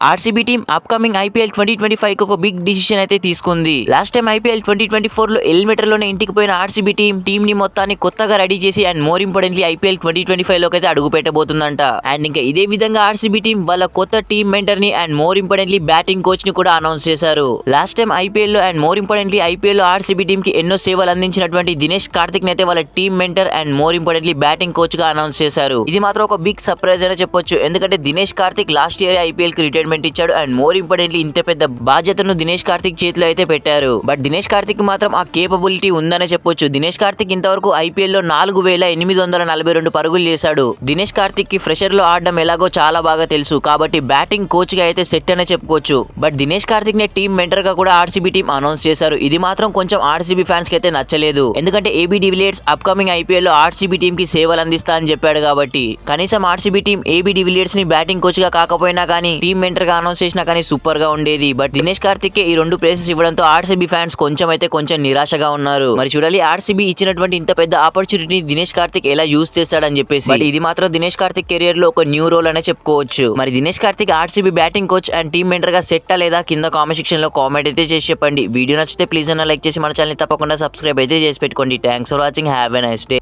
RCB team upcoming IPL 2025 కి ఒక big decision అయితే తీసుకుంది. లాస్ట్ టైం ఐపీఎల్ 2024 లో ఎలిమినేటర్ లోనే ఇంటికి పోయిన ఆర్సీబీ టీం ని మొత్తాన్ని కొత్తగా రెడీ చేసి అండ్ మోర్ ఇంపార్టెంట్లీ ఐపీఎల్ 2025 లోకి అయితే అడుగు పెట్టబోతుందంట. అండ్ ఇంకా ఇదే విధంగా ఆర్సీబీ టీం వాళ్ళ కొత్త టీం మెంటర్ ని and more importantly batting coach ని కూడా అనౌన్స్ చేశారు. లాస్ట్ టైం ఐపీఎల్ లో అండ్ మోర్ ఇంపార్టెంట్లీ ఐపీఎల్ లో ఆర్సీబీ టీం కి ఎన్నో సేవలు అందించినటువంటి దినేష్ కార్తిక్ అయితే వాళ్ళ team mentor and more importantly batting coach గా అనౌన్స్ చేశారు. ఇది మాత్రం ఒక బిగ్ సర్ప్రైజ్ అని చెప్పొచ్చు. ఎందుకంటే Dinesh Karthik last year IPL కి రిటైర్మెంట్ ఇచ్చాడు అండ్ మోర్ ఇంపార్టెంట్లీ ఇంత పెద్ద బాధ్యతను దినేష్ కార్తిక్ చేతిలో అయితే పెట్టారు. బట్ దినేష్ కార్తిక్ మాత్రం ఆ కేపబిలిటీ ఉందనే చెప్పొచ్చు. దినేష్ కార్తిక్ ఇంతవరకు ఐపీఎల్ లో 4842 పరుగులు చేశాడు. దినేష్ కార్తిక్ కి ఫ్రెషర్ లో ఆడడం ఎలాగో చాలా బాగా తెలుసు. కాబట్టి బ్యాటింగ్ కోచ్ గా అయితే సెట్ అనే చెప్పుకోవచ్చు. బట్ దినేష్ కార్తిక్ నే టీం మెంటర్ గా కూడా ఆర్సీబీ టీం అనౌన్స్ చేశారు. ఇది మాత్రం కొంచెం ఆర్సీబీ ఫ్యాన్స్ కి అయితే నచ్చలేదు. ఎందుకంటే ఏబీ డివిలియర్స్ అప్కమింగ్ ఐపీఎల్ లో ఆర్సీబీ టీం కి సేవలు అందిస్తా అని చెప్పాడు. కాబట్టి కనీసం ఆర్సీబీ టీం ఏబీ డివిలియర్స్ ని బ్యాటింగ్ కోచ్ గా కాకపోయినా కానీ టీం మెంటర్ గా అనౌన్స్ చేసినా కానీ సూపర్ గా ఉండేది. బట్ దినేష్ కార్తిక్ కి ఈ రెండు ప్లేసెస్ ఇవ్వడంతో ఆర్సీబీ ఫ్యాన్స్ కొంచెం నిరాశగా ఉన్నారు. మరి చూడాలి ఆర్సీబీ ఇచ్చినటువంటి ఇంత పెద్ద ఆపర్చునిటీ దినేష్ కార్తిక్ ఎలా యూజ్ చేస్తాడని చెప్పేసి. బట్ ఇది మాత్రం దినేష్ కార్తిక్ కెరియర్ లో ఒక న్యూ రోల్ అనే చెప్పుకోవచ్చు. మరి Dinesh Karthik RCB batting coach and team mentor గా సెట్ లేదా కింద కామెంట్ సెక్షన్ లో కామెంట్ అయితే చేసి చెప్పండి. వీడియో నచ్చితే ప్లీజ్ అన్న లైక్ చేసి మన ఛానల్ తప్పకుండా సబ్స్క్రైబ్ అయితే చేసి పెట్టుకోండి. Thanks for watching. Have a nice day.